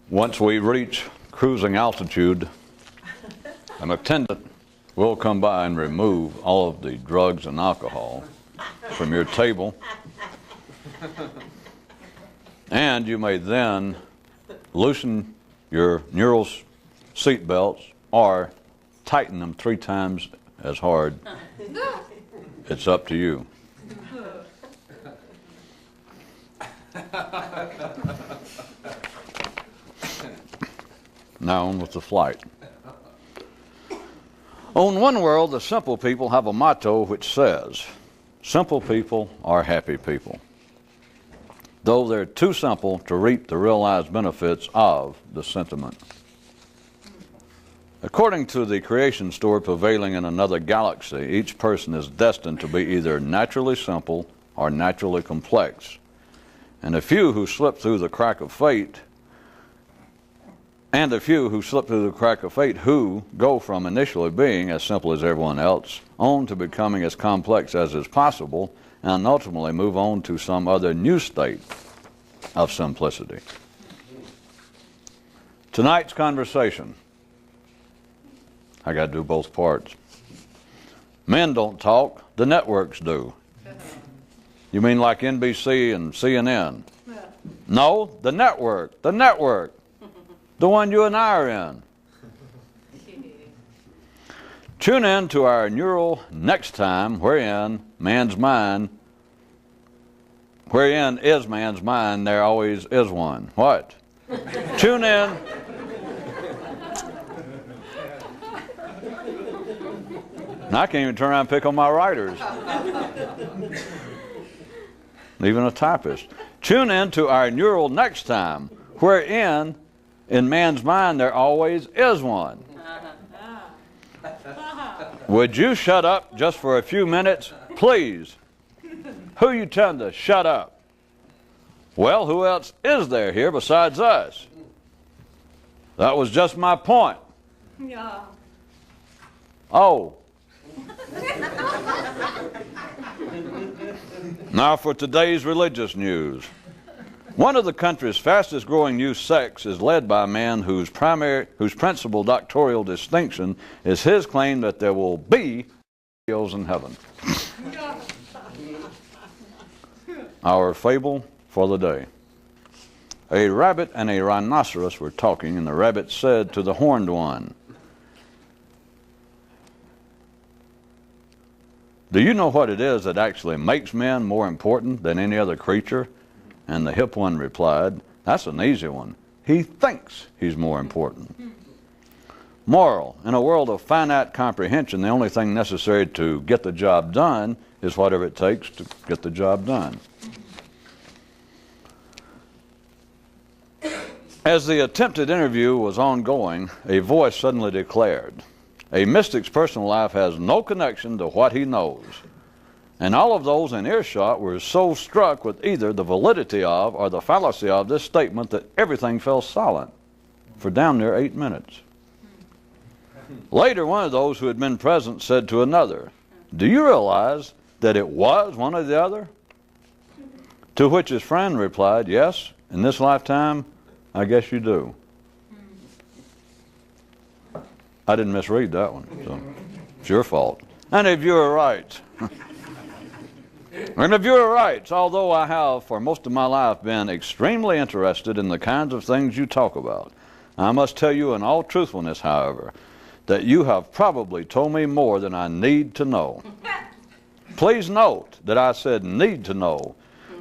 Once we reach cruising altitude, an attendant will come by and remove all of the drugs and alcohol from your table. And you may then loosen your neural seat belts or tighten them 3 times as hard. It's up to you. Now on with the flight. On One World, the simple people have a motto which says, simple people are happy people, though they're too simple to reap the realized benefits of the sentiment. According to the creation story prevailing in another galaxy, each person is destined to be either naturally simple or naturally complex. And a few who slip through the crack of fate, who go from initially being as simple as everyone else on to becoming as complex as is possible, and ultimately move on to some other new state of simplicity. Tonight's conversation, I got to do both parts. Men don't talk, the networks do. You mean like NBC and CNN? No, the network. The one you and I are in. Tune in to our neural next time, wherein is man's mind, there always is one. What? Tune in. Now I can't even turn around and pick on my writers. Even a typist. Tune in to our neural next time, wherein in man's mind there always is one. Would you shut up just for a few minutes, please? Who you telling to shut up? Well, who else is there here besides us? That was just my point. Yeah. Oh. Now for today's religious news. One of the country's fastest growing youth sects is led by a man whose principal doctoral distinction is his claim that there will be angels in heaven. Our fable for the day. A rabbit and a rhinoceros were talking, and the rabbit said to the horned one, "Do you know what it is that actually makes men more important than any other creature?" And the hip one replied, "That's an easy one. He thinks he's more important." Moral: in a world of finite comprehension, the only thing necessary to get the job done is whatever it takes to get the job done. As the attempted interview was ongoing, a voice suddenly declared, "A mystic's personal life has no connection to what he knows." And all of those in earshot were so struck with either the validity of or the fallacy of this statement that everything fell silent for down near 8 minutes. Later, one of those who had been present said to another, "Do you realize that it was one or the other?" To which his friend replied, "Yes, in this lifetime, I guess you do." I didn't misread that one, so it's your fault. And if you were right. And if you were right, although I have for most of my life been extremely interested in the kinds of things you talk about, I must tell you in all truthfulness, however, that you have probably told me more than I need to know. Please note that I said need to know,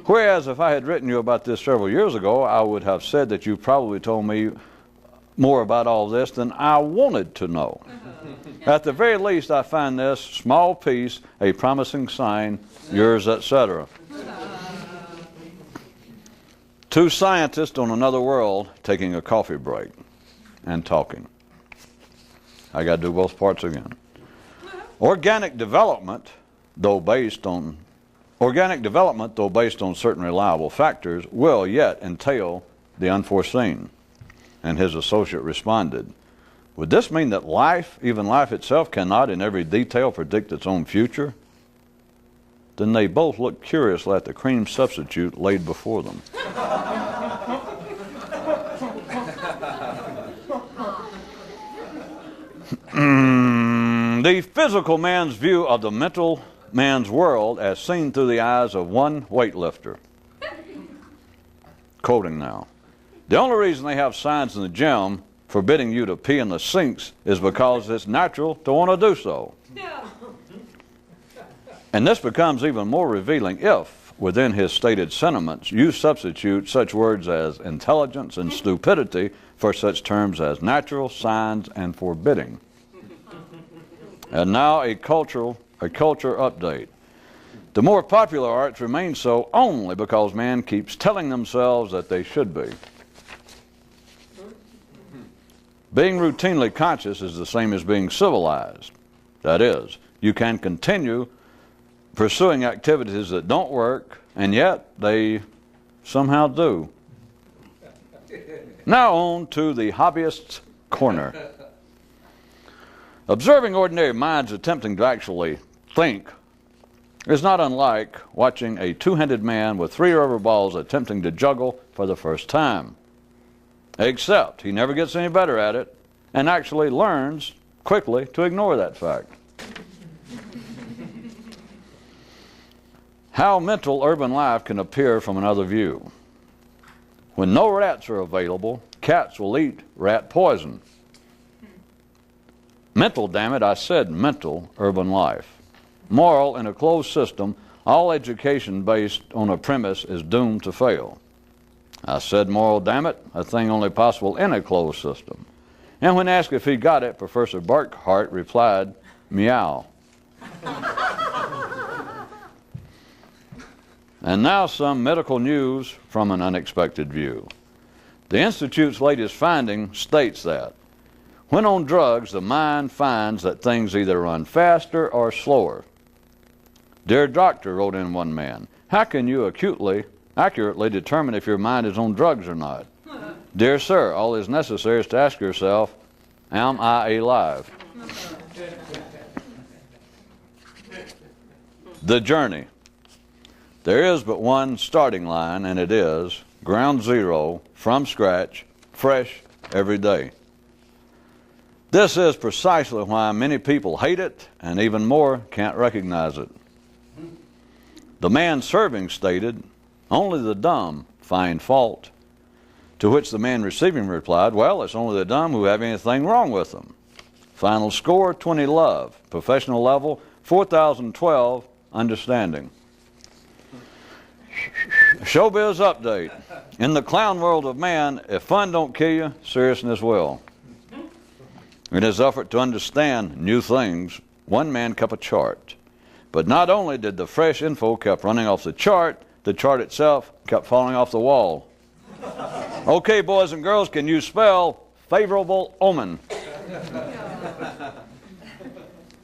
whereas if I had written you about this several years ago, I would have said that you probably told me more about all this than I wanted to know. At the very least, I find this small piece a promising sign, yours, etc. Two scientists on another world taking a coffee break and talking. I got to do both parts again. Organic development, though based on certain reliable factors, will yet entail the unforeseen. And his associate responded, "Would this mean that life, even life itself, cannot in every detail predict its own future?" Then they both looked curiously at the cream substitute laid before them. The physical man's view of the mental man's world as seen through the eyes of one weightlifter. Quoting now. The only reason they have signs in the gym forbidding you to pee in the sinks is because it's natural to want to do so. And this becomes even more revealing if, within his stated sentiments, you substitute such words as intelligence and stupidity for such terms as natural, signs, and forbidding. And now a culture update. The more popular arts remain so only because man keeps telling themselves that they should be. Being routinely conscious is the same as being civilized. That is, you can continue pursuing activities that don't work, and yet they somehow do. Now on to the hobbyist's corner. Observing ordinary minds attempting to actually think is not unlike watching a two-handed man with 3 rubber balls attempting to juggle for the first time. Except he never gets any better at it and actually learns quickly to ignore that fact. How mental urban life can appear from another view. When no rats are available, cats will eat rat poison. Mental, damn it, I said mental urban life. Moral, in a closed system, all education based on a premise is doomed to fail. I said moral, damn it, a thing only possible in a closed system. And when asked if he got it, Professor Burkhart replied, meow. And now some medical news from an unexpected view. The Institute's latest finding states that when on drugs, the mind finds that things either run faster or slower. Dear doctor, wrote in one man, how can you accurately determine if your mind is on drugs or not? Dear sir, all is necessary is to ask yourself, am I alive? The journey. There is but one starting line, and it is ground zero, from scratch, fresh every day. This is precisely why many people hate it, and even more can't recognize it. The man serving stated, only the dumb find fault. To which the man receiving replied, well, it's only the dumb who have anything wrong with them. Final score, 20 love. Professional level, 4,012 understanding. Showbiz update. In the clown world of man, if fun don't kill you, seriousness will. In his effort to understand new things, one man kept a chart. But not only did the fresh info kept running off the chart itself kept falling off the wall. Okay, boys and girls, can you spell favorable omen?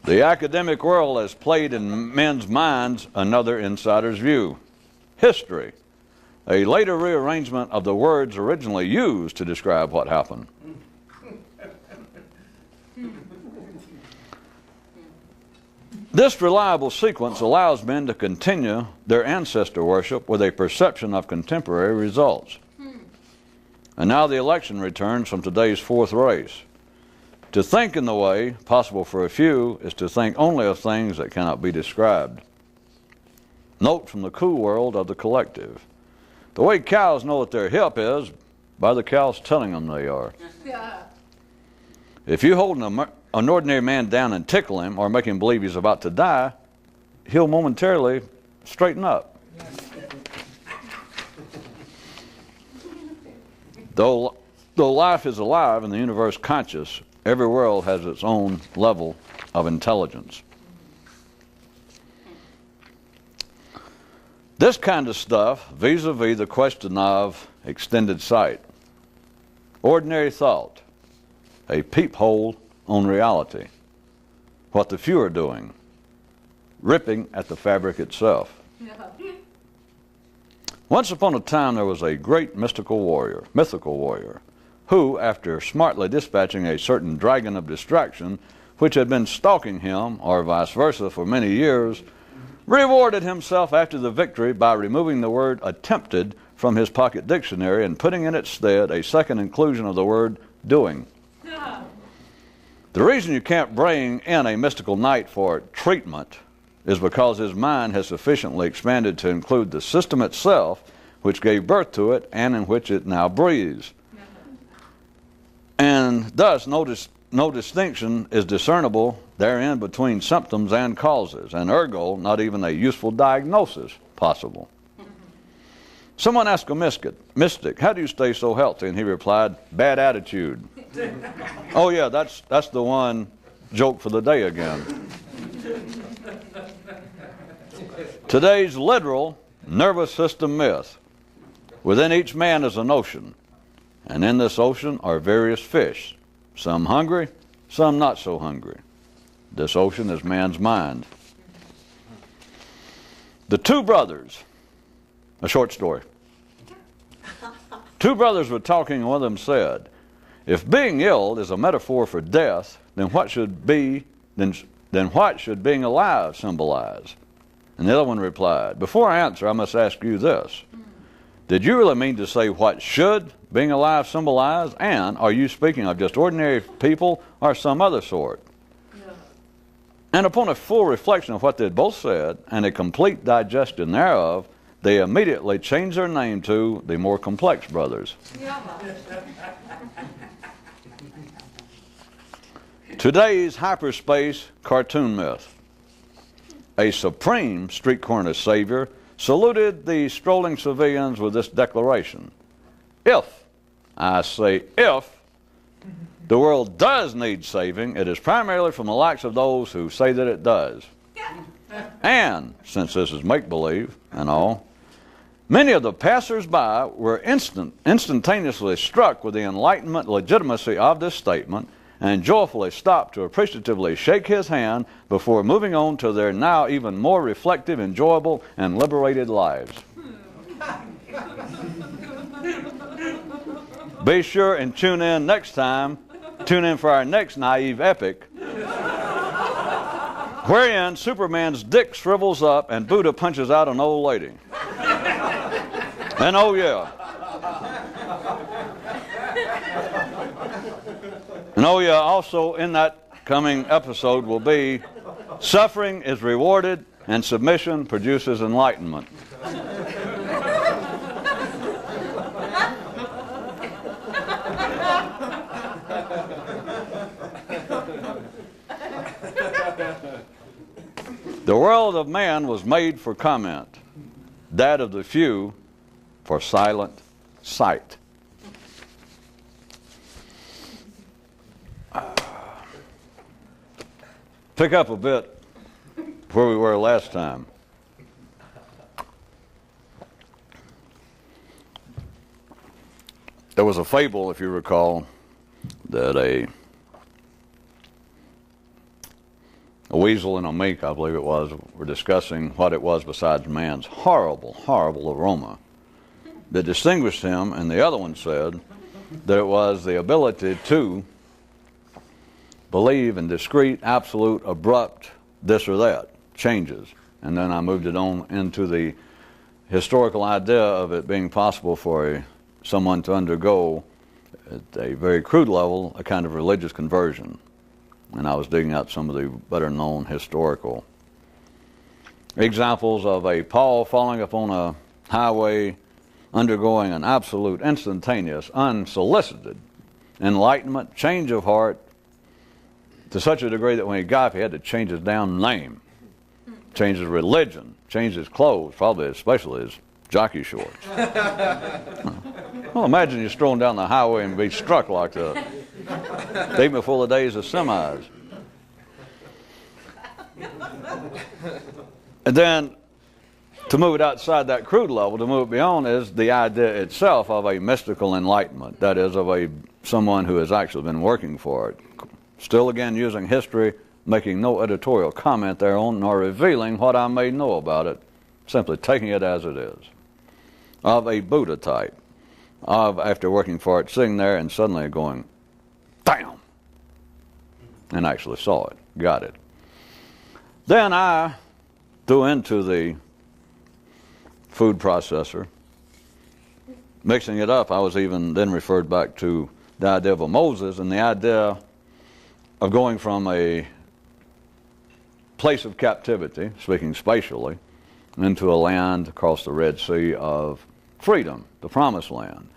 The academic world has played in men's minds another insider's view. History, a later rearrangement of the words originally used to describe what happened. This reliable sequence allows men to continue their ancestor worship with a perception of contemporary results. And now the election returns from today's fourth race. To think in the way possible for a few is to think only of things that cannot be described. Note from the cool world of the collective. The way cows know that they're hip is by the cows telling them they are. If you hold an ordinary man down and tickle him or make him believe he's about to die, he'll momentarily straighten up. Though life is alive and the universe conscious, every world has its own level of intelligence. This kind of stuff vis-a-vis the question of extended sight. Ordinary thought, a peephole on reality. What the few are doing, ripping at the fabric itself. Once upon a time there was a great mythical warrior, who, after smartly dispatching a certain dragon of distraction, which had been stalking him, or vice versa, for many years, rewarded himself after the victory by removing the word attempted from his pocket dictionary and putting in its stead a second inclusion of the word doing. The reason you can't bring in a mystical knight for treatment is because his mind has sufficiently expanded to include the system itself, which gave birth to it and in which it now breathes. And thus, no distinction is discernible therein between symptoms and causes, and ergo, not even a useful diagnosis possible. Someone asked a mystic, how do you stay so healthy? And he replied, bad attitude. Oh yeah, that's the one joke for the day again. Today's literal nervous system myth. Within each man is an ocean, and in this ocean are various fish, some hungry, some not so hungry. This ocean is man's mind. The two brothers, a short story. Two brothers were talking, and one of them said, if being ill is a metaphor for death, then what should being alive symbolize? And the other one replied, before I answer, I must ask you this. Did you really mean to say what should being alive symbolize? And are you speaking of just ordinary people or some other sort? No. And upon a full reflection of what they had both said and a complete digestion thereof, they immediately changed their name to the more complex brothers. Yeah. Today's hyperspace cartoon myth. A supreme street corner savior saluted the strolling civilians with this declaration. If, I say if, the world does need saving, it is primarily from the likes of those who say that it does. And, since this is make-believe and all, many of the passers-by were instantaneously struck with the enlightenment legitimacy of this statement and joyfully stopped to appreciatively shake his hand before moving on to their now even more reflective, enjoyable, and liberated lives. Be sure and tune in next time. Tune in for our next naive epic, wherein Superman's dick shrivels up and Buddha punches out an old lady. And oh yeah. And oh yeah, also in that coming episode will be suffering is rewarded and submission produces enlightenment. The world of man was made for comment, that of the few for silent sight. Pick up a bit where we were last time. There was a fable, if you recall, that a weasel and a mink, I believe it was, were discussing what it was besides man's horrible, horrible aroma that distinguished him, and the other one said that it was the ability to believe in discrete, absolute, abrupt, this or that, changes. And then I moved it on into the historical idea of it being possible for someone to undergo, at a very crude level, a kind of religious conversion. And I was digging out some of the better known historical examples of a Paul falling upon a highway, undergoing an absolute, instantaneous, unsolicited enlightenment, change of heart, to such a degree that when he got up, he had to change his damn name, change his religion, change his clothes, probably especially his jockey shorts. Well, imagine you strolling down the highway and be struck like that, even before the days of semis. And then, to move it outside that crude level, to move it beyond, is the idea itself of a mystical enlightenment, that is, of someone who has actually been working for it. Still again using history, making no editorial comment thereon, nor revealing what I may know about it, simply taking it as it is. Of a Buddha type, of after working for it, sitting there and suddenly going, damn, and actually saw it, got it. Then I threw into the food processor, mixing it up. I was even then referred back to the idea of a Moses and the idea of going from a place of captivity, speaking spatially, into a land across the Red Sea of freedom, the Promised Land.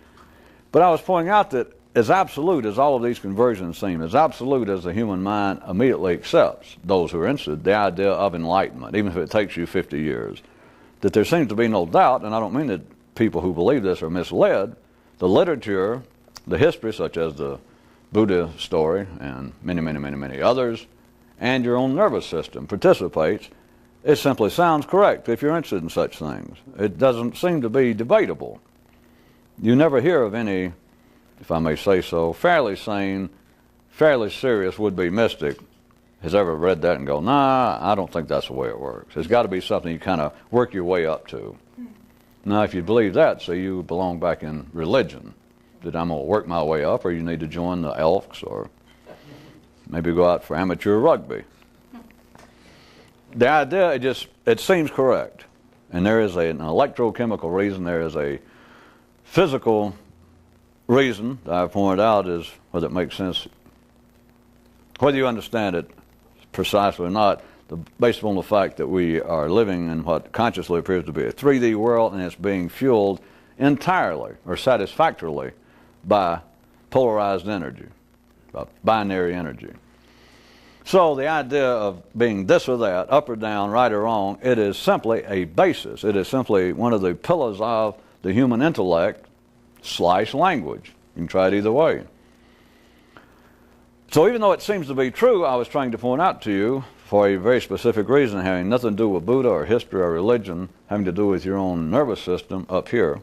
But I was pointing out that as absolute as all of these conversions seem, as absolute as the human mind immediately accepts, those who are interested, the idea of enlightenment, even if it takes you 50 years, that there seems to be no doubt, and I don't mean that people who believe this are misled, the literature, the history, such as the Buddha story and many others, and your own nervous system participates. It simply sounds correct if you're interested in such things. It doesn't seem to be debatable. You never hear of any, if I may say so, fairly sane, fairly serious would-be mystic has ever read that and go, nah, I don't think that's the way it works. It's got to be something you kind of work your way up to. Now, if you believe that, so you belong back in religion, that I'm going to work my way up, or you need to join the Elks, or maybe go out for amateur rugby. The idea, it seems correct. And there is an electrochemical reason, there is a physical reason that I pointed out, is whether it makes sense, whether you understand it precisely or not, based upon the fact that we are living in what consciously appears to be a 3D world, and it's being fueled entirely or satisfactorily by polarized energy, by binary energy. So the idea of being this or that, up or down, right or wrong, it is simply a basis. It is simply one of the pillars of the human intellect / language. You can try it either way. So even though it seems to be true, I was trying to point out to you, for a very specific reason, having nothing to do with Buddha or history or religion, having to do with your own nervous system up here,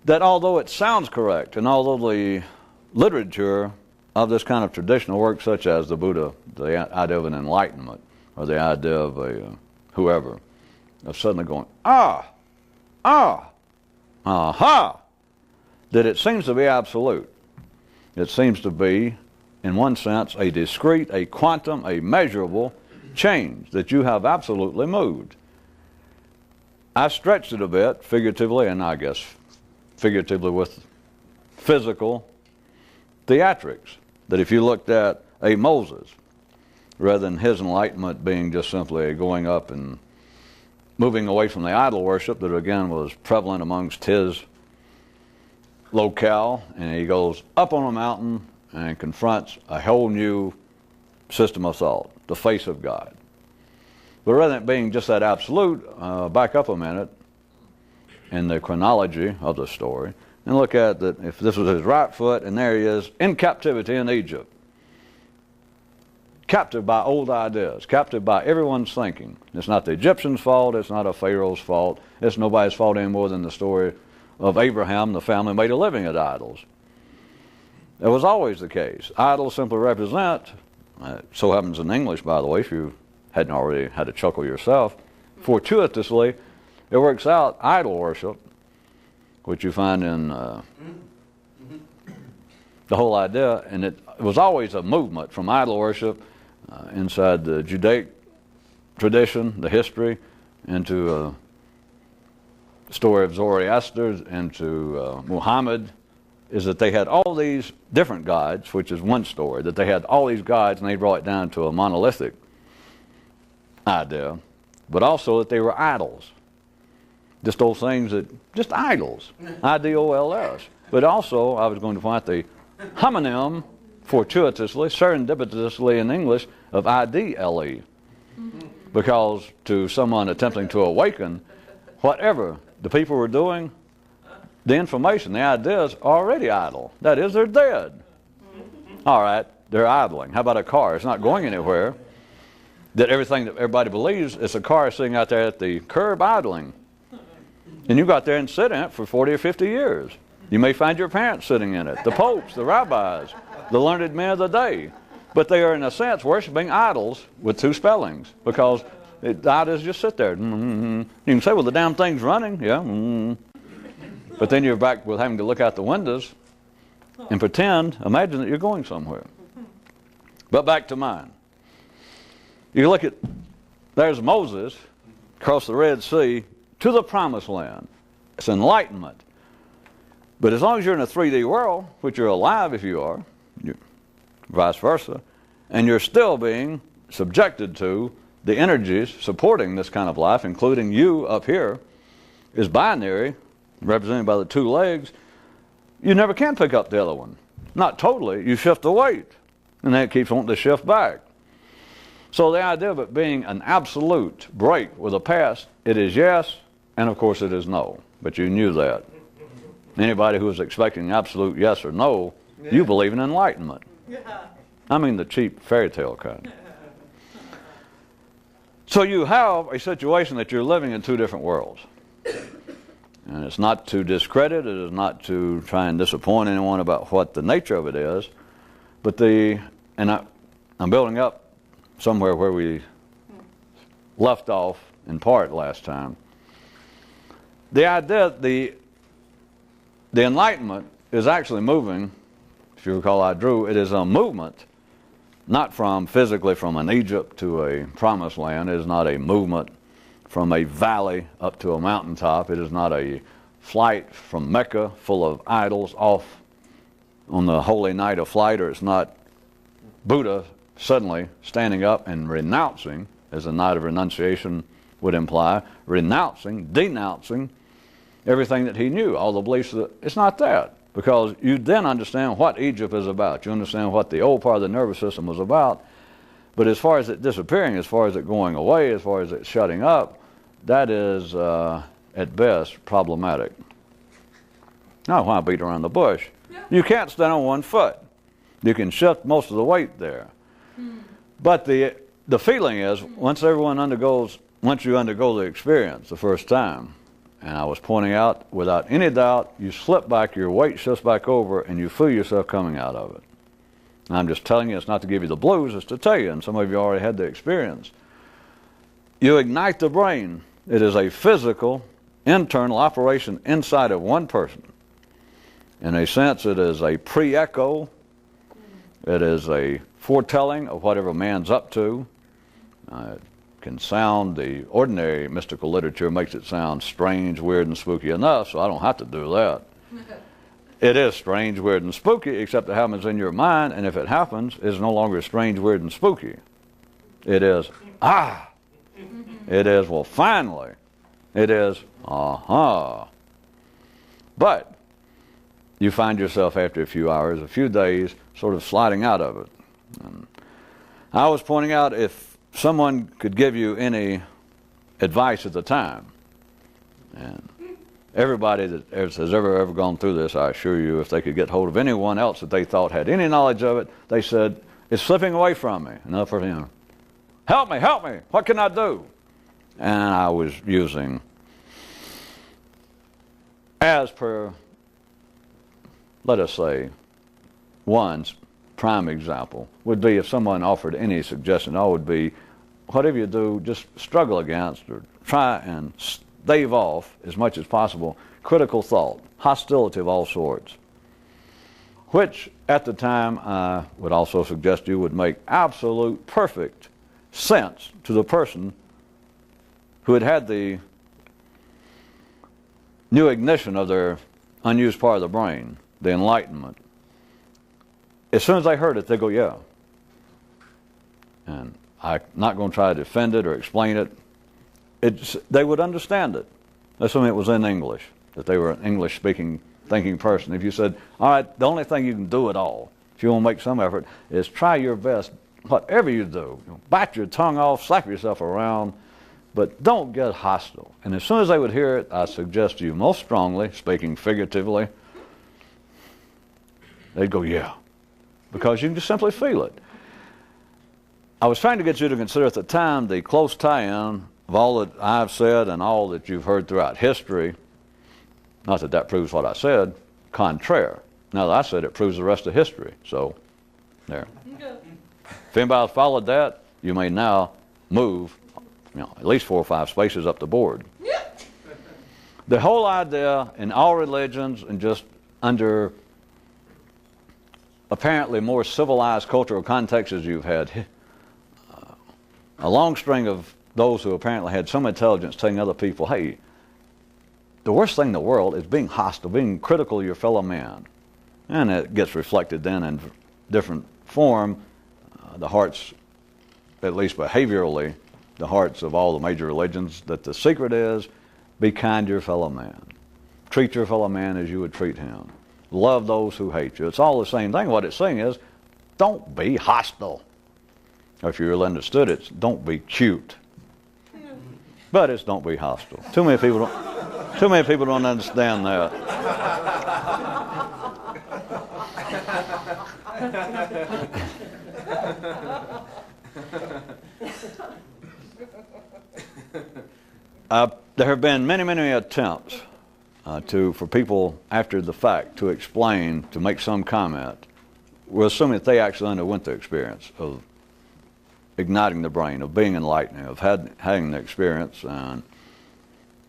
that although it sounds correct, and although the literature of this kind of traditional work, such as the Buddha, the idea of an enlightenment, or the idea of a whoever, of suddenly going, aha, that it seems to be absolute. It seems to be, in one sense, a discrete, a quantum, a measurable change that you have absolutely moved. I stretched it a bit, figuratively, and I guess figuratively with physical theatrics, that if you looked at a Moses, rather than his enlightenment being just simply going up and moving away from the idol worship that again was prevalent amongst his locale, and he goes up on a mountain and confronts a whole new system of thought, the face of God. But rather than it being just that absolute, back up a minute in the chronology of the story and look at that if this was his right foot, and there he is in captivity in Egypt, captive by old ideas, captive by everyone's thinking. It's not the Egyptians' fault, it's not a Pharaoh's fault, it's nobody's fault any more than the story of Abraham, the family made a living at idols. It was always the case. Idols simply represent, so happens in English, by the way, if you hadn't already had a chuckle yourself, fortuitously, it works out idol worship, which you find in the whole idea, and it was always a movement from idol worship inside the Judaic tradition, the history, into the story of Zoroaster, into Muhammad, is that they had all these different gods, which is one story, that they had all these gods and they brought it down to a monolithic idea, but also that they were idols. Just those things that, just idols, I-D-O-L-S. But also, I was going to find the homonym, fortuitously, serendipitously in English, of I-D-L-E. Because to someone attempting to awaken, whatever the people were doing, the information, the ideas are already idle. That is, they're dead. All right, they're idling. How about a car? It's not going anywhere. That everything that everybody believes is a car sitting out there at the curb idling. And you got there and sit in it for 40 or 50 years. You may find your parents sitting in it, the popes, the rabbis, the learned men of the day. But they are, in a sense, worshiping idols with two spellings, because the idols just sit there. You can say, well, the damn thing's running. Yeah. But then you're back with having to look out the windows and pretend, imagine that you're going somewhere. But back to mine. You look at, there's Moses across the Red Sea to the Promised Land. It's enlightenment. But as long as you're in a 3D world, which you're alive if you are, vice versa, and you're still being subjected to the energies supporting this kind of life, including you up here, is binary, represented by the two legs. You never can pick up the other one. Not totally. You shift the weight, and then it keeps wanting to shift back. So the idea of it being an absolute break with the past, it is yes, and of course it is no. But you knew that. Anybody who was expecting absolute yes or no, you believe in enlightenment. I mean the cheap fairy tale kind. So you have a situation that you're living in two different worlds. And it's not to discredit, it is not to try and disappoint anyone about what the nature of it is, but I'm building up somewhere where we left off in part last time. The idea, the Enlightenment is actually moving, if you recall I drew, it is a movement, not physically from an Egypt to a promised land. It is not a movement from a valley up to a mountaintop. It is not a flight from Mecca full of idols off on the holy night of flight, or it's not Buddha suddenly standing up and renouncing, as the night of renunciation would imply, denouncing everything that he knew, all the beliefs. It's not that, because you then understand what Egypt is about. You understand what the old part of the nervous system was about. But as far as it disappearing, as far as it going away, as far as it shutting up, that is, at best, problematic. Now, why beat around the bush? Yeah. You can't stand on one foot. You can shift most of the weight there. But the feeling is, once you undergo the experience the first time, and I was pointing out, without any doubt, you slip back, your weight shifts back over, and you feel yourself coming out of it. And I'm just telling you, it's not to give you the blues, it's to tell you, and some of you already had the experience. You ignite the brain. It is a physical, internal operation inside of one person. In a sense, it is a pre-echo. It is a foretelling of whatever man's up to. It can sound, the ordinary mystical literature makes it sound strange, weird, and spooky enough, so I don't have to do that. It is strange, weird, and spooky, except it happens in your mind, and if it happens, it's no longer strange, weird, and spooky. It is, It is, well, finally. It is, But you find yourself after a few hours, a few days, sort of sliding out of it. And I was pointing out, if someone could give you any advice at the time, and everybody that has ever gone through this, I assure you, if they could get hold of anyone else that they thought had any knowledge of it, they said, it's slipping away from me. Another person, help me, what can I do? And I was using, as per, let us say, one's prime example would be if someone offered any suggestion, all would be, whatever you do, just struggle against or try and stave off as much as possible critical thought, hostility of all sorts, which at the time I would also suggest you would make absolute perfect sense to the person who had the new ignition of their unused part of the brain, the enlightenment. As soon as they heard it, they go, yeah. And I'm not going to try to defend it or explain it. They would understand it. Assuming it was in English, that they were an English-speaking, thinking person. If you said, all right, the only thing you can do at all, if you want to make some effort, is try your best, whatever you do, bite your tongue off, slap yourself around, but don't get hostile. And as soon as they would hear it, I suggest to you most strongly, speaking figuratively, they'd go, yeah, because you can just simply feel it. I was trying to get you to consider at the time the close tie-in of all that I've said and all that you've heard throughout history. Not that that proves what I said, contraire. Now that I said it proves the rest of history. So, there. If anybody followed that, you may now move, at least 4 or 5 spaces up the board. The whole idea in all religions and just under apparently more civilized cultural contexts as you've had, a long string of those who apparently had some intelligence telling other people, hey, the worst thing in the world is being hostile, being critical of your fellow man. And it gets reflected then in different form the hearts, at least behaviorally, the hearts of all the major religions, that the secret is be kind to your fellow man. Treat your fellow man as you would treat him. Love those who hate you. It's all the same thing. What it's saying is, don't be hostile. Or if you really understood it, don't be cute. But it's don't be hostile. Too many people don't understand that. There have been many, many attempts for people after the fact to explain, to make some comment. We're assuming that they actually underwent the experience of igniting the brain, of being enlightened, of having the experience. And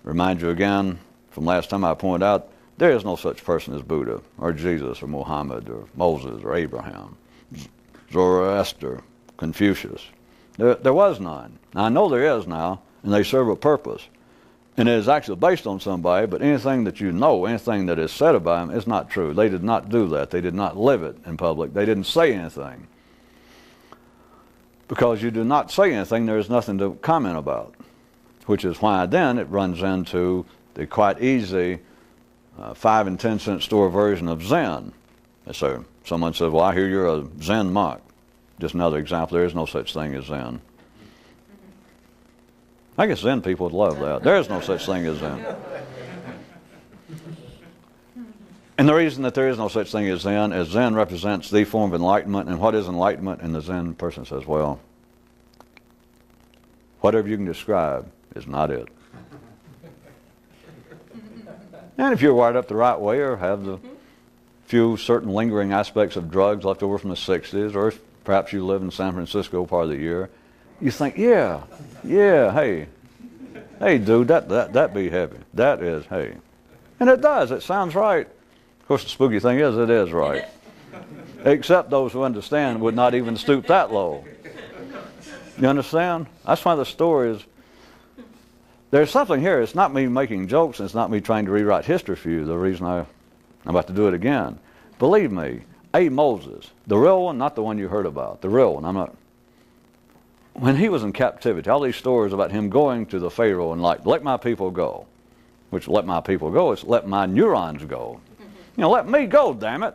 remind you again, from last time I pointed out, there is no such person as Buddha, or Jesus, or Muhammad, or Moses, or Abraham, Zoroaster, Confucius. There was none. Now, I know there is now, and they serve a purpose. And it is actually based on somebody, but anything that you know, anything that is said about them is not true. They did not do that. They did not live it in public. They didn't say anything. Because you do not say anything, there is nothing to comment about. Which is why then it runs into the quite easy 5 and 10 cent store version of Zen. So someone says, well, I hear you're a Zen monk. Just another example, there is no such thing as Zen. I guess Zen people would love that. There is no such thing as Zen. And the reason that there is no such thing as Zen represents the form of enlightenment. And what is enlightenment? And the Zen person says, well, whatever you can describe is not it. And if you're wired up the right way, or have the few certain lingering aspects of drugs left over from the 60s, or if perhaps you live in San Francisco part of the year, you think, yeah, hey dude, that be heavy. That is, hey. And it does, it sounds right. Of course, the spooky thing is, it is right. Except those who understand would not even stoop that low. You understand? That's why the story is, there's something here. It's not me making jokes, and it's not me trying to rewrite history for you, the reason I'm about to do it again. Believe me, Moses, the real one, not the one you heard about, the real one, when he was in captivity, all these stories about him going to the Pharaoh and like, let my people go. Which let my people go is let my neurons go. You know, let me go, damn it.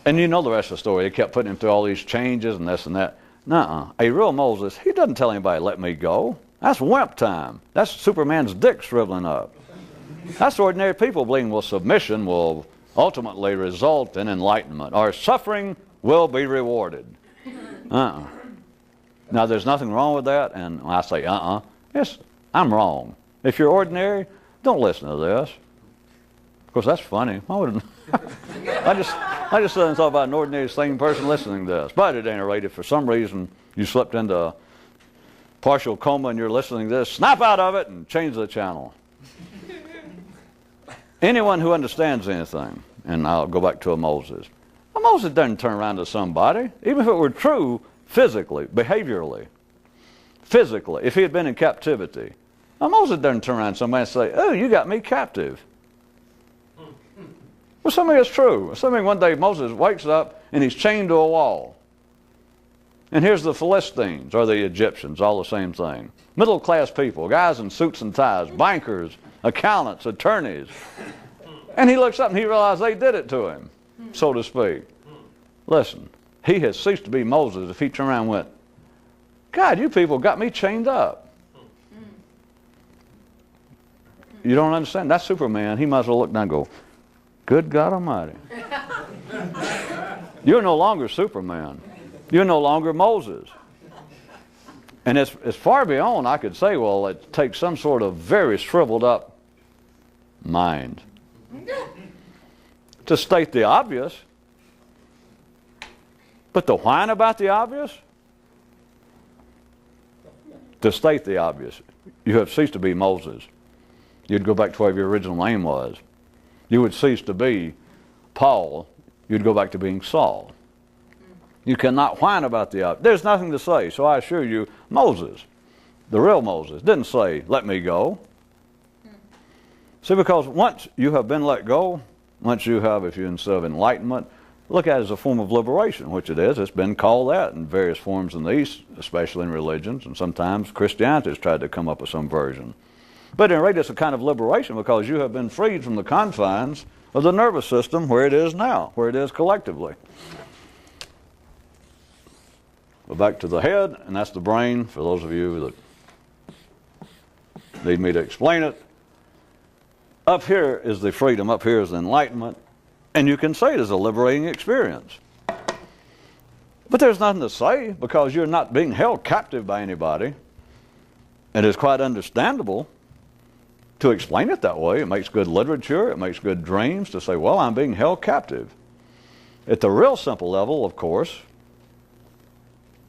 And you know the rest of the story. They kept putting him through all these changes and this and that. Nuh-uh. A real Moses, he doesn't tell anybody, let me go. That's wimp time. That's Superman's dick shriveling up. That's ordinary people believing, well, submission will ultimately result in enlightenment, or suffering will be rewarded. Now, there's nothing wrong with that, and when I say yes, I'm wrong. If you're ordinary, don't listen to this. Of course, that's funny. Why would I just thought about an ordinary sane person listening to this. But at any rate, if for some reason you slipped into a partial coma and you're listening to this, snap out of it and change the channel. Anyone who understands anything, and I'll go back to a Moses. Moses doesn't turn around to somebody, even if it were true physically, behaviorally. Physically, if he had been in captivity. Moses doesn't turn around to somebody and say, oh, you got me captive. Well, something is true. Something one day Moses wakes up and he's chained to a wall. And here's the Philistines, or the Egyptians, all the same thing. Middle-class people, guys in suits and ties, bankers, accountants, attorneys. And he looks up and he realizes they did it to him, so to speak. Listen, he has ceased to be Moses if he turned around and went, God, you people got me chained up. You don't understand? That's Superman. He might as well look down and go, good God Almighty. You're no longer Superman. You're no longer Moses. And it's far beyond, I could say, well, it takes some sort of very shriveled up mind to state the obvious. But to whine about the obvious? To state the obvious. You have ceased to be Moses. You'd go back to whatever your original name was. You would cease to be Paul. You'd go back to being Saul. You cannot whine about the obvious. There's nothing to say. So I assure you, Moses, the real Moses, didn't say, let me go. See, because once you have been let go, once you have, if you instead of enlightenment, look at it as a form of liberation, which it is. It's been called that in various forms in the East, especially in religions, and sometimes Christianity has tried to come up with some version. But in reality, it's a kind of liberation because you have been freed from the confines of the nervous system where it is now, where it is collectively. But back to the head, and that's the brain, for those of you that need me to explain it. Up here is the freedom, up here is the enlightenment, and you can say it is a liberating experience. But there's nothing to say because you're not being held captive by anybody. And it's quite understandable to explain it that way. It makes good literature, it makes good dreams to say, well, I'm being held captive. At the real simple level, of course,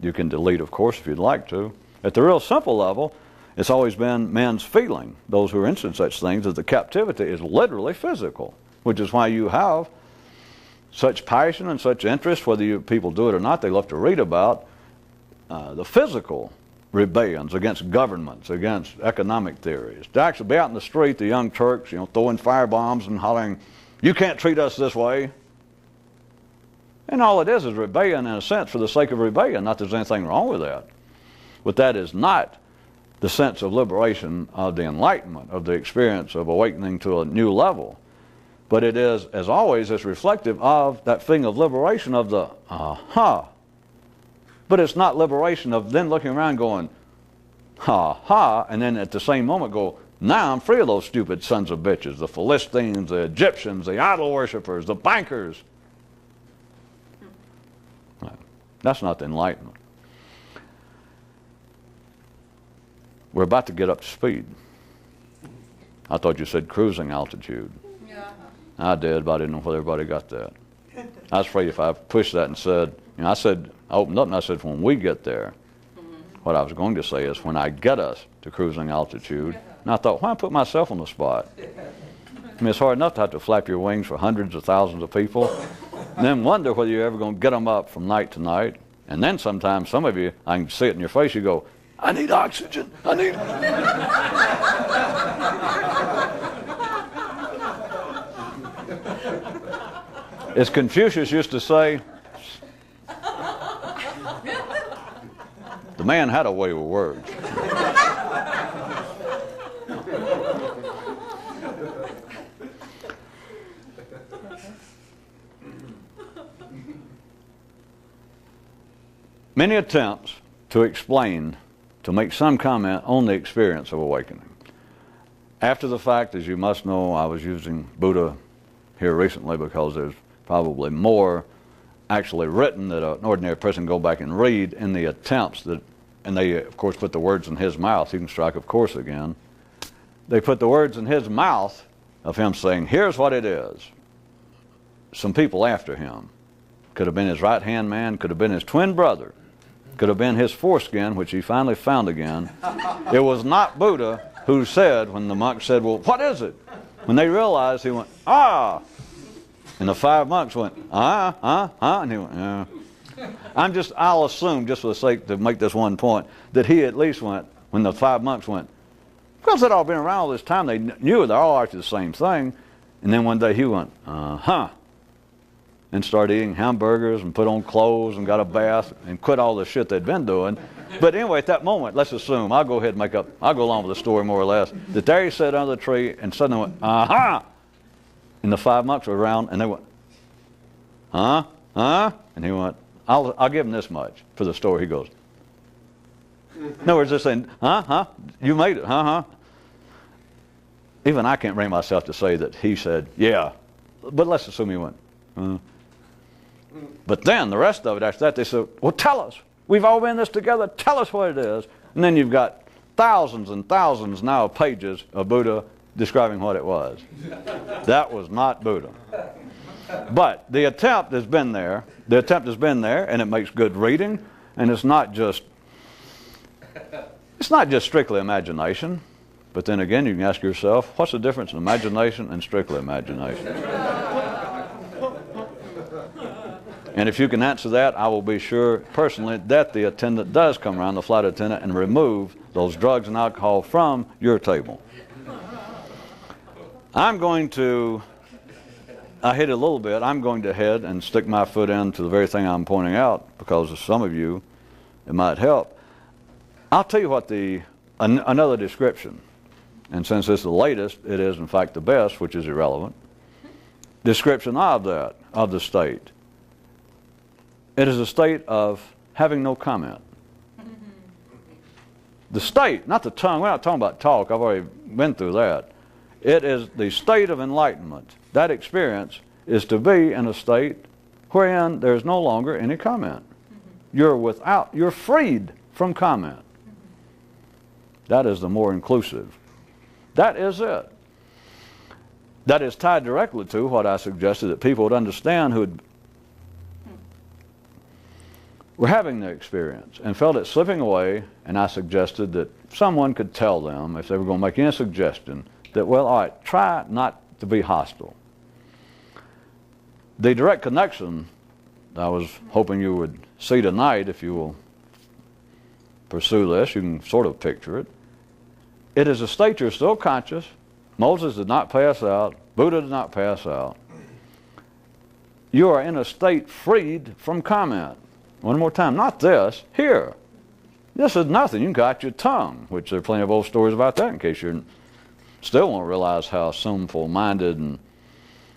you can delete, of course, if you'd like to. At the real simple level, it's always been man's feeling, those who are interested in such things, that the captivity is literally physical, which is why you have such passion and such interest, whether people do it or not. They love to read about the physical rebellions against governments, against economic theories. To actually be out in the street, the young Turks, throwing firebombs and hollering, "You can't treat us this way." And all it is rebellion in a sense for the sake of rebellion. Not that there's anything wrong with that. But that is not the sense of liberation of the enlightenment, of the experience of awakening to a new level. But it is, as always, it's reflective of that thing of liberation of the aha. But it's not liberation of then looking around going, ha ha, and then at the same moment go, now I'm free of those stupid sons of bitches, the Philistines, the Egyptians, the idol worshippers, the bankers. That's not the enlightenment. We're about to get up to speed. I thought you said cruising altitude. Yeah. I did, but I didn't know whether everybody got that. I was afraid if I pushed that and said, I opened up and I said, when we get there, what I was going to say is when I get us to cruising altitude. And I thought, why put myself on the spot? I mean, it's hard enough to have to flap your wings for hundreds of thousands of people. And then wonder whether you're ever going to get them up from night to night. And then sometimes, some of you, I can see it in your face, you go, I need oxygen. I need... As Confucius used to say, the man had a way with words. Many attempts to explain, to make some comment on the experience of awakening. After the fact, as you must know, I was using Buddha here recently because there's probably more actually written that an ordinary person can go back and read in the attempts that, and they of course put the words in his mouth. You can strike of course again. They put the words in his mouth of him saying, here's what it is. Some people after him. Could have been his right-hand man, could have been his twin brother, could have been his foreskin, which he finally found again. It was not Buddha who said, when the monk said, well, what is it? When they realized, he went, ah! And the 5 monks went, and he went, yeah. I'll assume, just for the sake to make this one point, that he at least went, when the 5 monks went, because they'd all been around all this time, they knew they're all actually the same thing. And then one day he went, and started eating hamburgers and put on clothes and got a bath and quit all the shit they'd been doing. But anyway, at that moment, let's assume, I'll go ahead and I'll go along with the story more or less, that there he sat under the tree and suddenly went, and the 5 monks were around and they went, and he went, I'll give him this much for the story. He goes, in other words, they're saying, you made it, Even I can't bring myself to say that he said, yeah, but let's assume he went, But then the rest of it, after that, they said, well, tell us. We've all been in this together. Tell us what it is. And then you've got thousands and thousands now of pages of Buddha describing what it was. That was not Buddha. But the attempt has been there. The attempt has been there, and it makes good reading. And it's not just strictly imagination. But then again, you can ask yourself, what's the difference in imagination and strictly imagination? And if you can answer that, I will be sure personally that the attendant does come around, the flight attendant, and remove those drugs and alcohol from your table. I'm going to I hit it a little bit. I'm going to head and stick my foot into the very thing I'm pointing out, because of some of you, it might help. I'll tell you what another description, and since it's the latest, it is in fact the best, which is irrelevant, description of that, of the state. It is a state of having no comment. The state, not the tongue. We're not talking about talk. I've already been through that. It is the state of enlightenment. That experience is to be in a state wherein there's no longer any comment. You're freed from comment. That is the more inclusive. That is it. That is tied directly to what I suggested, that people would understand who were having the experience and felt it slipping away, and I suggested that someone could tell them, if they were going to make any suggestion, that, well, all right, try not to be hostile. The direct connection I was hoping you would see tonight, if you will pursue this, you can sort of picture it. It is a state you're still conscious. Moses did not pass out. Buddha did not pass out. You are in a state freed from comment. One more time, not this, here. This is nothing. You can got your tongue, which there are plenty of old stories about that, in case you still won't realize how sinful-minded and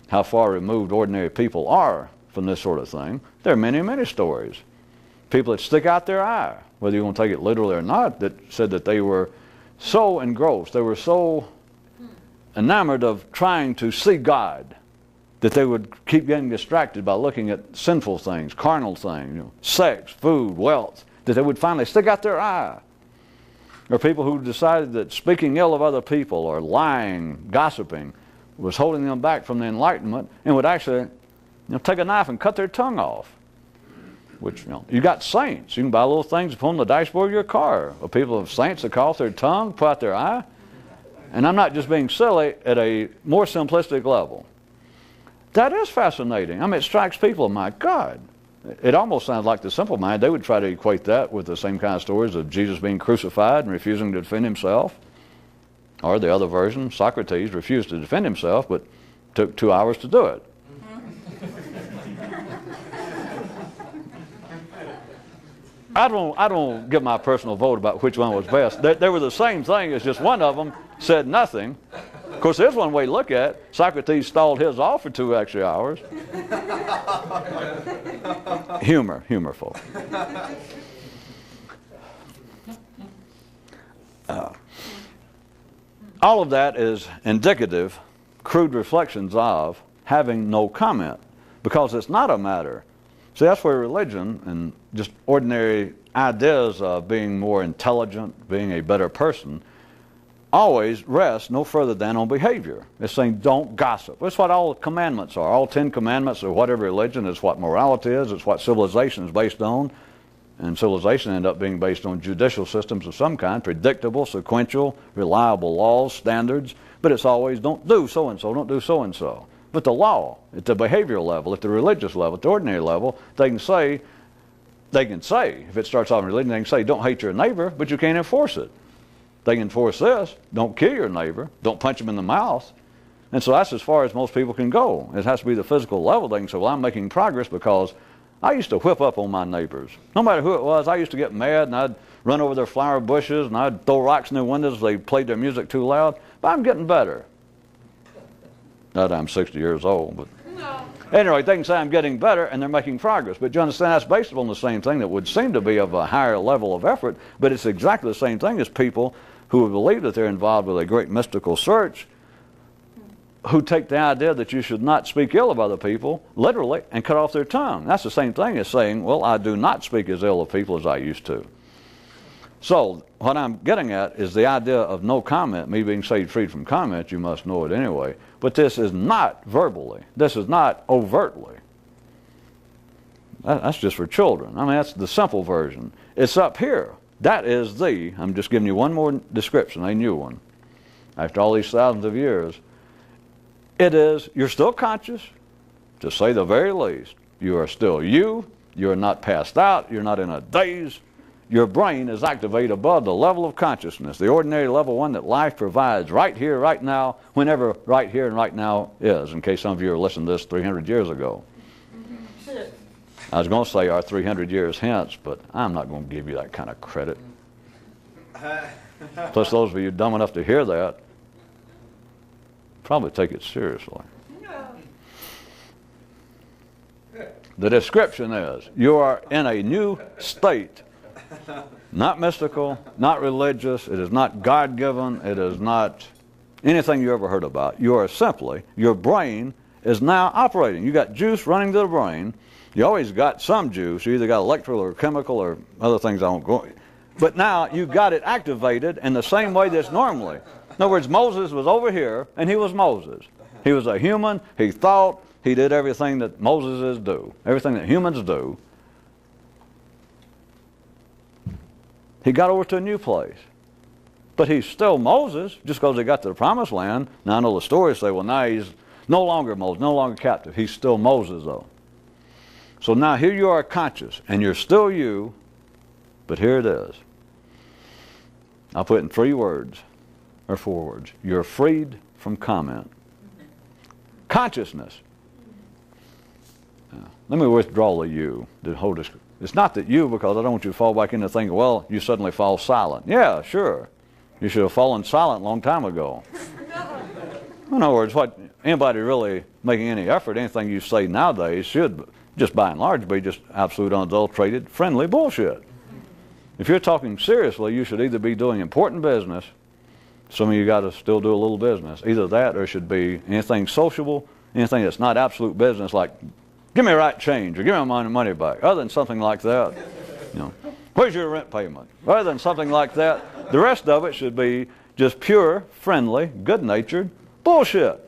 how far removed ordinary people are from this sort of thing. There are many, many stories. People that stick out their eye, whether you want to take it literally or not, that said that they were so engrossed, they were so enamored of trying to see God, that they would keep getting distracted by looking at sinful things, carnal things, sex, food, wealth, that they would finally stick out their eye. There are people who decided that speaking ill of other people or lying, gossiping, was holding them back from the enlightenment, and would actually take a knife and cut their tongue off. Which, you got saints. You can buy little things upon the dashboard of your car. People of saints that cut off their tongue, put out their eye. And I'm not just being silly, at a more simplistic level. That is fascinating. I mean, it strikes people, my God. It almost sounds like the simple mind. They would try to equate that with the same kind of stories of Jesus being crucified and refusing to defend himself. Or the other version, Socrates refused to defend himself, but took 2 hours to do it. I don't give my personal vote about which one was best. They were the same thing, it's just one of them said nothing. Of course, there's one way to look at it. Socrates stalled his off for 2 extra hours. Humorful. All of that is indicative, crude reflections of having no comment, because it's not a matter. See, that's where religion and just ordinary ideas of being more intelligent, being a better person, always rest no further than on behavior. It's saying don't gossip. That's what all commandments are. All 10 commandments or whatever religion is what morality is. It's what civilization is based on. And civilization ended up being based on judicial systems of some kind, predictable, sequential, reliable laws, standards. But it's always don't do so-and-so, don't do so-and-so. But the law, at the behavioral level, at the religious level, at the ordinary level, they can say, if it starts off in religion, they can say, don't hate your neighbor, but you can't enforce it. They can enforce this, don't kill your neighbor, don't punch him in the mouth. And so that's as far as most people can go. It has to be the physical level. They can say, well, I'm making progress because I used to whip up on my neighbors. No matter who it was, I used to get mad, and I'd run over their flower bushes, and I'd throw rocks in their windows if they played their music too loud. But I'm getting better. Not that I'm 60 years old, but anyway, they can say I'm getting better, and they're making progress. But you understand, that's based upon the same thing that would seem to be of a higher level of effort, but it's exactly the same thing as people who believe that they're involved with a great mystical search, who take the idea that you should not speak ill of other people, literally, and cut off their tongue. That's the same thing as saying, well, I do not speak as ill of people as I used to. So what I'm getting at is the idea of no comment, me being saved free from comment, you must know it anyway. But this is not verbally. This is not overtly. That's just for children. I mean, that's the simple version. It's up here. That is I'm just giving you one more description, a new one. After all these thousands of years, it is, you're still conscious, to say the very least. You are still you. You are not passed out. You're not in a daze. your brain is activated above the level of consciousness, the ordinary level one that life provides right here, right now, whenever right here and right now is, in case some of you are listening to this 300 years ago. I was going to say our 300 years hence, but I'm not going to give you that kind of credit. Plus those of you dumb enough to hear that probably take it seriously. The description is, you are in a new state. Not mystical, not religious, it is not God-given, it is not anything you ever heard about. You are simply, your brain is now operating. You got juice running to the brain. You always got some juice. You either got electrical or chemical or other things I won't go. But now you got it activated in the same way that's normally. In other words, Moses was over here, and he was Moses. He was a human. He thought. He did everything that Moses do, everything that humans do. He got over to a new place. But he's still Moses, just because he got to the promised land. Now I know the stories say, well, now he's no longer Moses, no longer captive. He's still Moses, though. So now here you are conscious, and you're still you, but here it is. I'll put it in 3 words, or 4 words. You're freed from comment. Consciousness. Now, let me withdraw the you, the whole description. It's not that you, because I don't want you to fall back into thinking, well, you suddenly fall silent. Yeah, sure. You should have fallen silent a long time ago. In other words, what anybody really making any effort, anything you say nowadays should, just by and large, be just absolute, unadulterated, friendly bullshit. If you're talking seriously, you should either be doing important business. Some of you got to still do a little business. Either that, or it should be anything sociable, anything that's not absolute business, like give me right change or give me my money back. Other than something like that, you know, where's your rent payment? Other than something like that, the rest of it should be just pure, friendly, good-natured bullshit.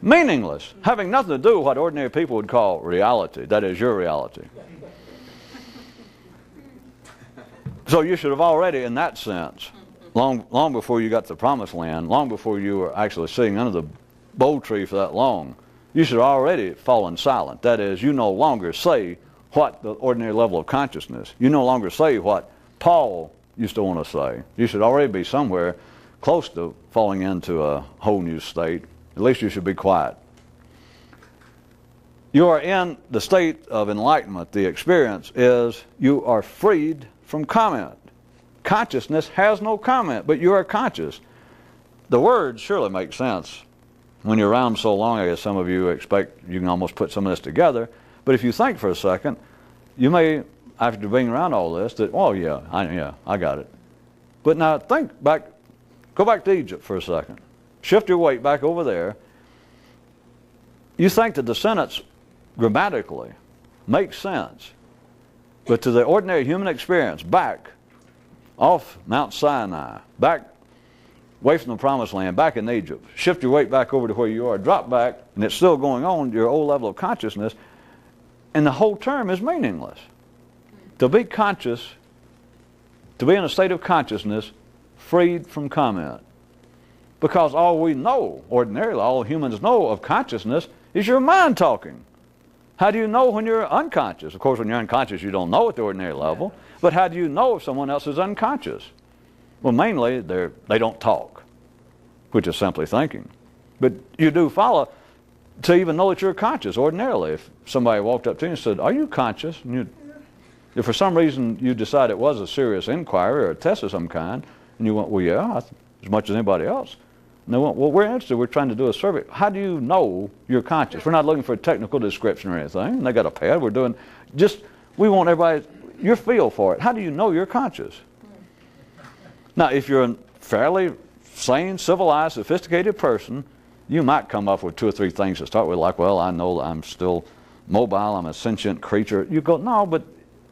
Meaningless, having nothing to do with what ordinary people would call reality. That is your reality. So you should have already, in that sense, long before you got to the promised land, long before you were actually sitting under the bow tree for that long, you should have already fallen silent. That is, you no longer say what the ordinary level of consciousness. You no longer say what Paul used to want to say. You should already be somewhere close to falling into a whole new state. At least you should be quiet. You are in the state of enlightenment. The experience is you are freed from comment. Consciousness has no comment, but you are conscious. The words surely make sense. When you're around so long, I guess some of you expect you can almost put some of this together. But if you think for a second, you may, after being around all this, that, oh yeah, I got it. But now think back, go back to Egypt for a second. Shift your weight back over there. You think that the sentence grammatically makes sense. But to the ordinary human experience, back off Mount Sinai, back away from the promised land, back in Egypt, shift your weight back over to where you are, drop back, and it's still going on, your old level of consciousness, and the whole term is meaningless. To be conscious, to be in a state of consciousness, freed from comment. Because all we know, ordinarily, all humans know of consciousness is your mind talking. How do you know when you're unconscious? Of course, when you're unconscious, you don't know at the ordinary level. But how do you know if someone else is unconscious? Well, mainly, they don't talk, which is simply thinking. But you do follow to even know that you're conscious ordinarily. If somebody walked up to you and said, are you conscious? And if for some reason you decide it was a serious inquiry or a test of some kind, and you went, well, yeah, as much as anybody else. And they went, well, we're interested. We're trying to do a survey. How do you know you're conscious? We're not looking for a technical description or anything. And they got a pad. We're doing we want everybody, your feel for it. How do you know you're conscious? Now, if you're a fairly sane, civilized, sophisticated person, you might come up with 2 or 3 things to start with, like, well, I know I'm still mobile, I'm a sentient creature. You go, no, but,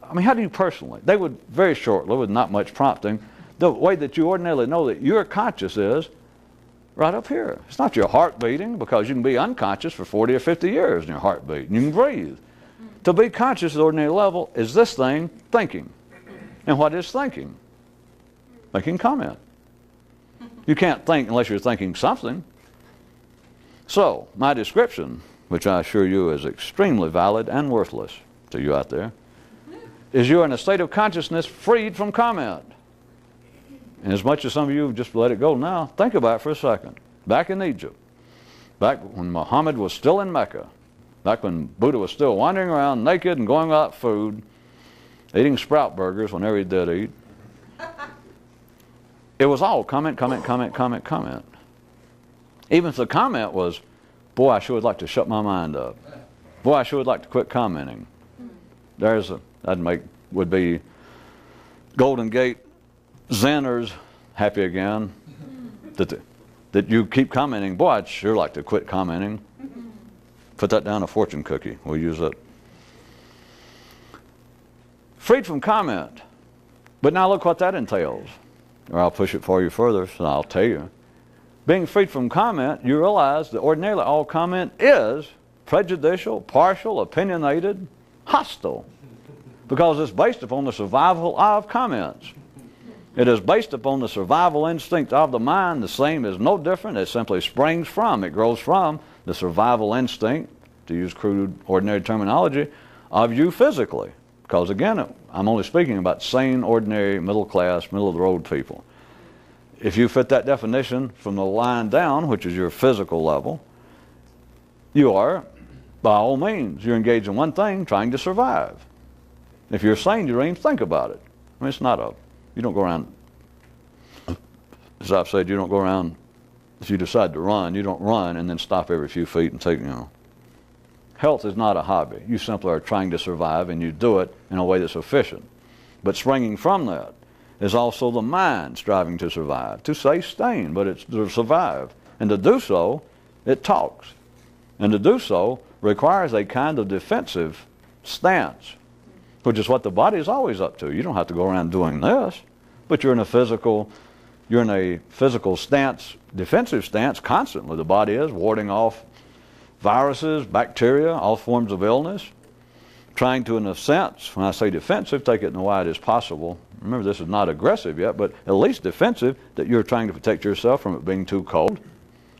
I mean, how do you personally? They would very shortly, with not much prompting, the way that you ordinarily know that you're conscious is right up here. It's not your heart beating, because you can be unconscious for 40 or 50 years and your heart beat, and you can breathe. To be conscious at the ordinary level is this thing, thinking. And what is thinking? Making comment. You can't think unless you're thinking something. So, my description, which I assure you is extremely valid and worthless to you out there, is you're in a state of consciousness freed from comment. And as much as some of you just let it go now, think about it for a second. Back in Egypt, back when Muhammad was still in Mecca, back when Buddha was still wandering around naked and going without food, eating sprout burgers whenever he did eat, it was all comment, comment, comment, comment, comment. Even if the comment was, boy, I sure would like to shut my mind up. Boy, I sure would like to quit commenting. Would be Golden Gate Zenners happy again. That you keep commenting, boy, I'd sure like to quit commenting. Put that down a fortune cookie. We'll use it. Freed from comment. But now look what that entails. Or I'll push it for you further, so I'll tell you. Being freed from comment, you realize that ordinarily all comment is prejudicial, partial, opinionated, hostile. Because it's based upon the survival of comments. It is based upon the survival instinct of the mind. The same is no different. It simply springs from, it grows from the survival instinct, to use crude, ordinary terminology, of you physically. Because again, I'm only speaking about sane, ordinary, middle class, middle of the road people. If you fit that definition from the line down, which is your physical level, you are, by all means, you're engaged in one thing, trying to survive. If you're sane, you don't even think about it. I mean, it's not you don't go around, as I've said, you don't go around, if you decide to run, you don't run and then stop every few feet and take, Health is not a hobby. You simply are trying to survive, and you do it in a way that's efficient. But springing from that is also the mind striving to survive, to sustain, but it's to survive. And to do so, it talks. And to do so requires a kind of defensive stance, which is what the body is always up to. You don't have to go around doing this, but you're in a physical stance, defensive stance constantly. The body is warding off viruses, bacteria, all forms of illness, trying to, in a sense, when I say defensive, take it in the widest possible. Remember, this is not aggressive yet, but at least defensive, that you're trying to protect yourself from it being too cold.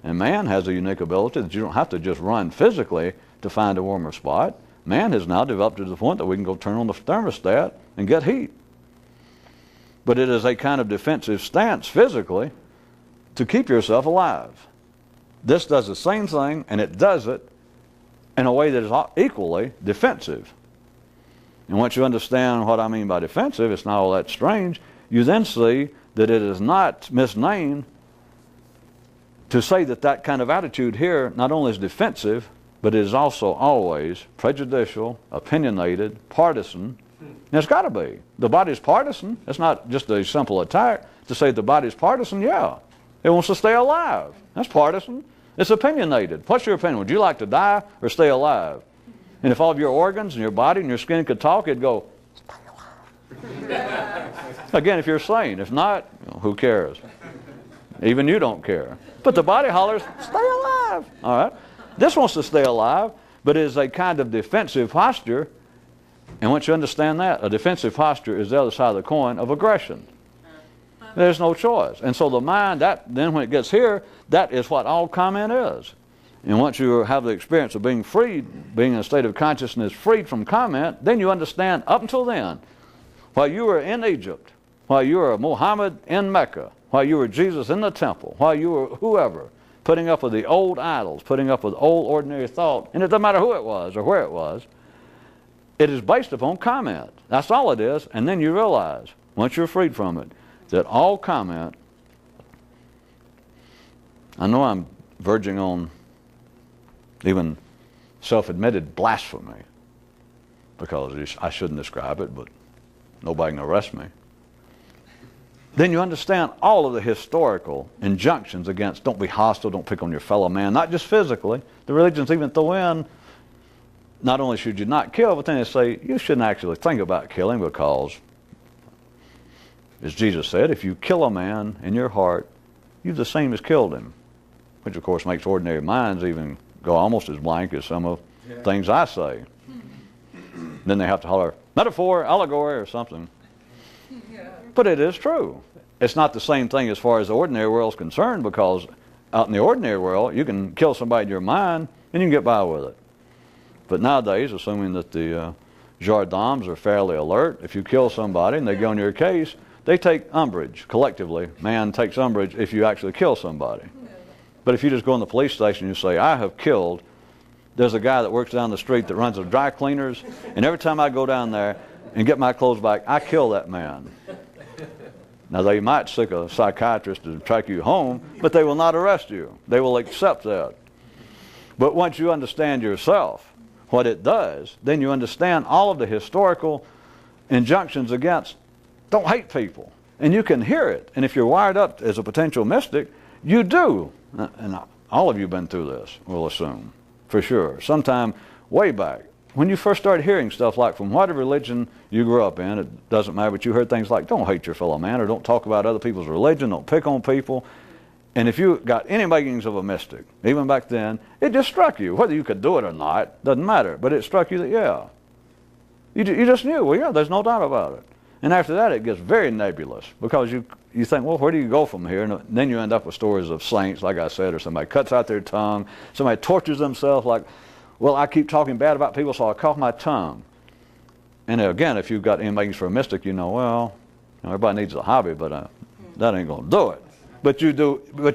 And man has a unique ability that you don't have to just run physically to find a warmer spot. Man has now developed to the point that we can go turn on the thermostat and get heat. But it is a kind of defensive stance physically to keep yourself alive. This does the same thing, and it does it in a way that is equally defensive. And once you understand what I mean by defensive, it's not all that strange. You then see that it is not misnamed to say that that kind of attitude here not only is defensive, but it is also always prejudicial, opinionated, partisan. And it's got to be. The body's partisan. It's not just a simple attack. To say the body's partisan, yeah. It wants to stay alive. That's partisan. It's opinionated. What's your opinion? Would you like to die or stay alive? And if all of your organs and your body and your skin could talk, it'd go, stay alive. Again, if you're sane. If not, who cares? Even you don't care. But the body hollers, stay alive. All right? This wants to stay alive, but it is a kind of defensive posture. And once you understand that, a defensive posture is the other side of the coin of aggression. There's no choice. And so the mind, then when it gets here, that is what all comment is. And once you have the experience of being freed, being in a state of consciousness freed from comment, then you understand up until then, while you were in Egypt, while you were Muhammad in Mecca, while you were Jesus in the temple, while you were whoever, putting up with the old idols, putting up with old ordinary thought, and it doesn't matter who it was or where it was, it is based upon comment. That's all it is. And then you realize, once you're freed from it, that all comment, I know I'm verging on even self-admitted blasphemy, because I shouldn't describe it, but nobody can arrest me. Then you understand all of the historical injunctions against don't be hostile, don't pick on your fellow man, not just physically. The religions even throw in, not only should you not kill, but then they say you shouldn't actually think about killing, because, as Jesus said, if you kill a man in your heart, you've the same as killed him. Which, of course, makes ordinary minds even go almost as blank as some of things I say. Then they have to holler, metaphor, allegory, or something. But it is true. It's not the same thing as far as the ordinary world is concerned, because out in the ordinary world, you can kill somebody in your mind and you can get by with it. But nowadays, assuming that the gendarmes are fairly alert. If you kill somebody and they go on your case, they take umbrage. Collectively, man takes umbrage if you actually kill somebody. But if you just go in the police station and you say, I have killed, there's a guy that works down the street that runs the dry cleaners, and every time I go down there and get my clothes back, I kill that man. Now, they might stick a psychiatrist to track you home, but they will not arrest you. They will accept that. But once you understand yourself, what it does, then you understand all of the historical injunctions against don't hate people. And you can hear it. And if you're wired up as a potential mystic, you do. And all of you have been through this, we'll assume, for sure. Sometime way back, when you first started hearing stuff like from whatever religion you grew up in, it doesn't matter, but you heard things like don't hate your fellow man, or don't talk about other people's religion, don't pick on people. And if you got any makings of a mystic, even back then, it just struck you. Whether you could do it or not, doesn't matter. But it struck you that, yeah. You just knew, well, yeah, there's no doubt about it. And after that, it gets very nebulous, because you think, well, where do you go from here? And then you end up with stories of saints, like I said, or somebody cuts out their tongue, somebody tortures themselves like, well, I keep talking bad about people, so I cough my tongue. And again, if you've got any makings for a mystic, you know, well, everybody needs a hobby, but that ain't going to do it. But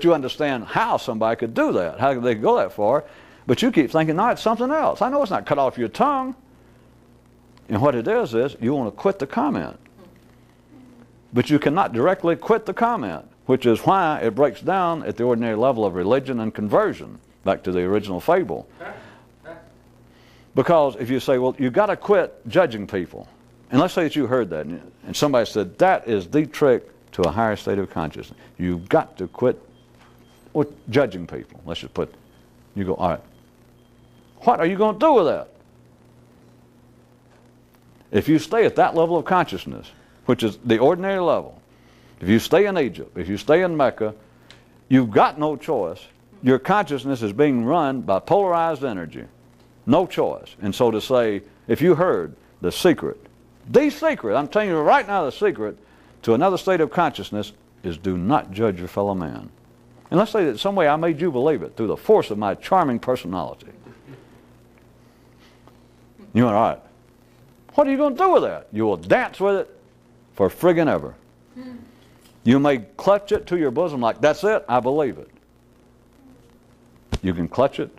you understand how somebody could do that, how they could go that far. But you keep thinking, no, it's something else. I know it's not cut off your tongue. And what it is you want to quit the comment. But you cannot directly quit the comment, which is why it breaks down at the ordinary level of religion and conversion, back to the original fable. Because if you say, well, you've got to quit judging people. And let's say that you heard that, and somebody said, that is the trick to a higher state of consciousness. You've got to quit judging people. Let's just put, you go, all right, what are you going to do with that? If you stay at that level of consciousness, which is the ordinary level, if you stay in Egypt, if you stay in Mecca, you've got no choice. Your consciousness is being run by polarized energy. No choice. And so to say, if you heard the secret, I'm telling you right now, the secret to another state of consciousness is do not judge your fellow man. And let's say that some way I made you believe it through the force of my charming personality. You went, all right, what are you going to do with that? You will dance with it for friggin' ever. You may clutch it to your bosom like, that's it, I believe it. You can clutch it,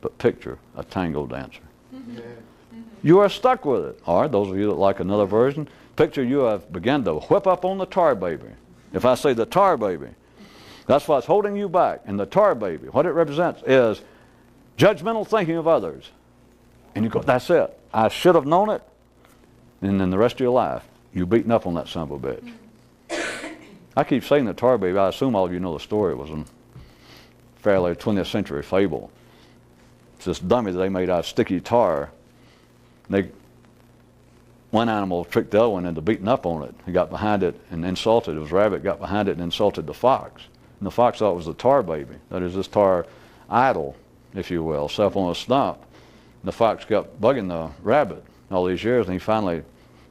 but picture a tango dancer. You are stuck with it. All right, those of you that like another version, picture you have begun to whip up on the tar baby. If I say the tar baby, that's what's holding you back. And the tar baby, what it represents is judgmental thinking of others. And you go, that's it. I should have known it. And then the rest of your life, you're beating up on that son of a bitch. I keep saying the tar baby. I assume all of you know the story. It was a fairly 20th century fable. It's this dummy that they made out of sticky tar. One animal tricked the other one into beating up on it. He got behind it and insulted. It was a rabbit, got behind it and insulted the fox. And the fox thought it was the tar baby. That is, this tar idol, if you will, set up on a stump. And the fox kept bugging the rabbit all these years, and he finally,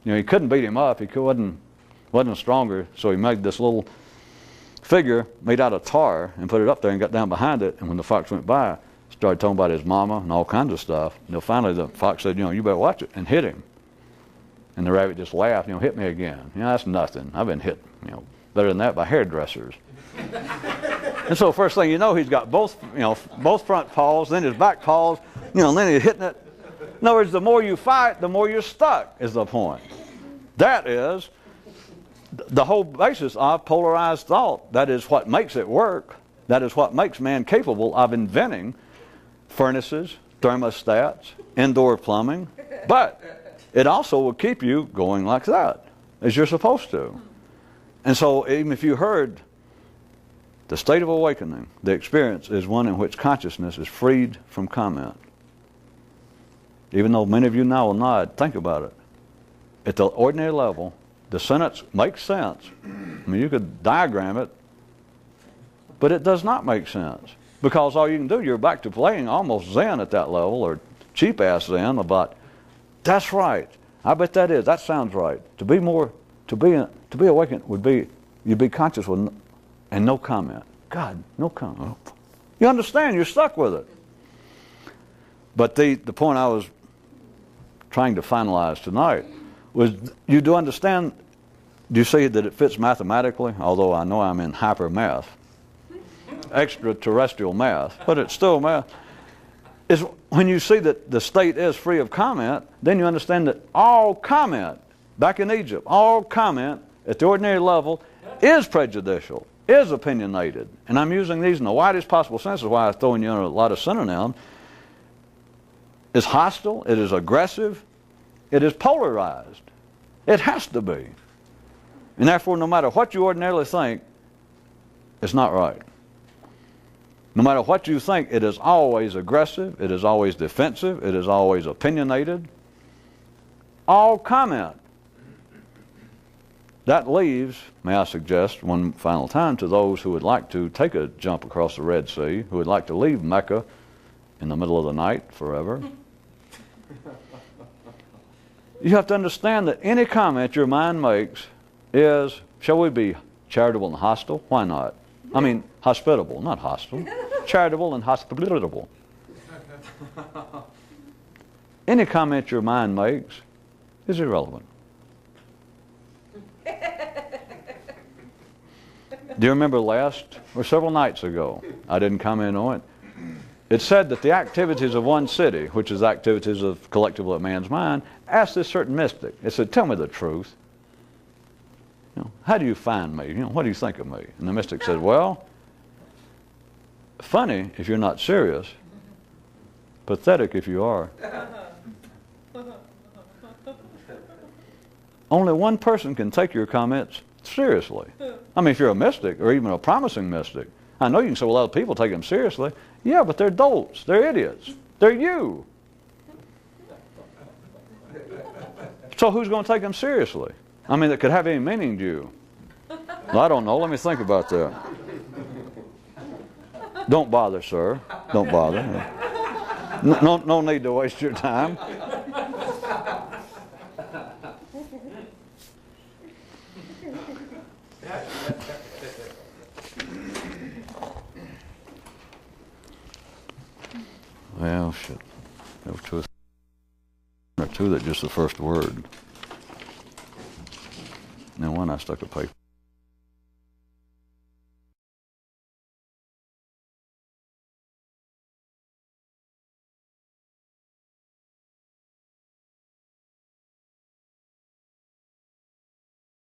he couldn't beat him up. He wasn't stronger, so he made this little figure made out of tar and put it up there and got down behind it. And when the fox went by, started talking about his mama and all kinds of stuff. Finally the fox said, you better watch it, and hit him. And the rabbit just laughed, hit me again. That's nothing. I've been hit, better than that by hairdressers. And so first thing you know, he's got both front paws, then his back paws, then he's hitting it. In other words, the more you fight, the more you're stuck, is the point. That is the whole basis of polarized thought. That is what makes it work. That is what makes man capable of inventing furnaces, thermostats, indoor plumbing. But it also will keep you going like that, as you're supposed to. And so even if you heard the state of awakening, the experience is one in which consciousness is freed from comment. Even though many of you now will nod, think about it. At the ordinary level, the sentence makes sense. I mean, you could diagram it, but it does not make sense. Because all you can do, you're back to playing almost Zen at that level, or cheap-ass Zen about, that's right. I bet that is. That sounds right. To be awakened would be, you'd be conscious with, and no comment. God, no comment. You understand, you're stuck with it. But the point I was trying to finalize tonight was, you do understand, do you see that it fits mathematically? Although I know I'm in hyper math, extraterrestrial math, but it's still math. Is when you see that the state is free of comment, then you understand that all comment, back in Egypt, all comment at the ordinary level is prejudicial, is opinionated. And I'm using these in the widest possible sense, is why I'm throwing you in a lot of synonyms. It's hostile, it is aggressive, it is polarized. It has to be. And therefore, no matter what you ordinarily think, it's not right. No matter what you think, it is always aggressive, it is always defensive, it is always opinionated. All comment. That leaves, may I suggest, one final time, to those who would like to take a jump across the Red Sea, who would like to leave Mecca in the middle of the night forever. You have to understand that any comment your mind makes is, shall we be charitable and hostile? Why not? I mean, hospitable, not hostile. Charitable and hospitable. Any comment your mind makes is irrelevant. Do you remember last, or several nights ago, I didn't comment on it, it said that the activities of one city, which is activities of collectively of man's mind, asked this certain mystic. It said, tell me the truth. You know, how do you find me? You know, what do you think of me? And the mystic said, well, funny if you're not serious, pathetic if you are. Only one person can take your comments seriously. I mean, if you're a mystic, or even a promising mystic, I know you can say, well, other people take them seriously. Yeah, but they're dolts. They're idiots. They're you. So who's going to take them seriously? I mean, that could have any meaning to you. Well, I don't know. Let me think about that. Don't bother, sir. Don't bother. No need to waste your time. Well, shit. There was two that just the first word. And then one I stuck a paper.